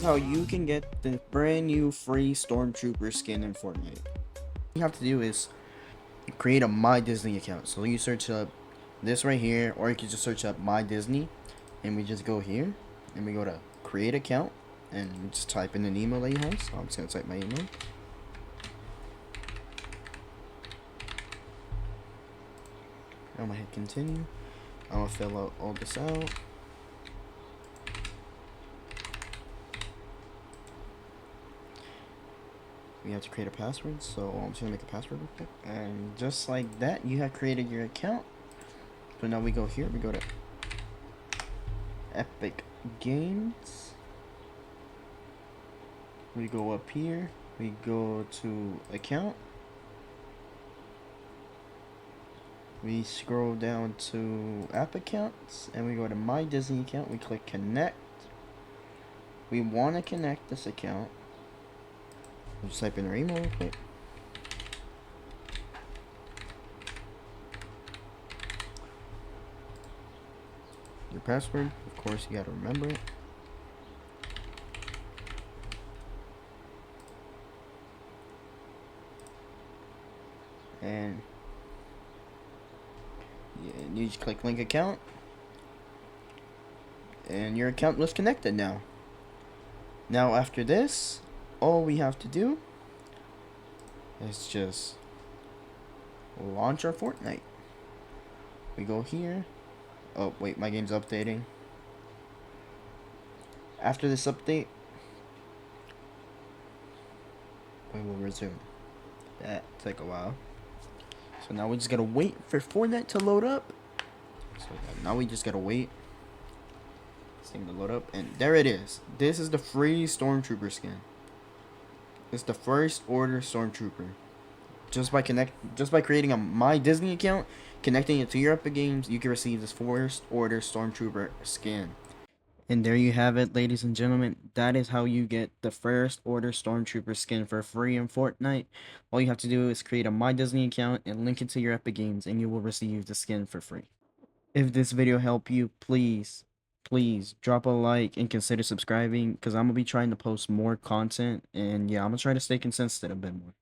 How you can get the brand new free Stormtrooper skin in Fortnite. All you have to do is create a My Disney account. So you search up this right here, or you can just search up My Disney, and we just go here, and we go to create account, and just type in an email that you have. So I'm just gonna type my email. I'm gonna hit continue. I'm gonna fill out all this out. We have to create a password, so I'm just gonna make a password real quick. And just like that, you have created your account. So now we go here, we go to Epic Games. We go up here, we go to account. We scroll down to app accounts, and we go to my Disney account. We click connect. We want to connect this account. We'll just type in our email real quick. Your password, of course, you gotta remember it. And yeah, you just click link account, and your account was connected now. Now after this, all we have to do is just launch our Fortnite. We go here. Oh wait, my game's updating. After this update, we will resume. That take a while. So now we just gotta wait for Fortnite to load up. So now we just gotta wait. This thing to load up, and there it is. This is the free Stormtrooper skin. It's the first order Stormtrooper. Just by creating a My Disney account, connecting it to your Epic Games, you can receive this first order Stormtrooper skin. And there you have it, ladies and gentlemen. That is how you get the first order Stormtrooper skin for free in Fortnite. All you have to do is create a My Disney account and link it to your Epic Games, and you will receive the skin for free. If this video helped you, please drop a like and consider subscribing, because I'm going to be trying to post more content. And yeah, I'm going to try to stay consistent a bit more.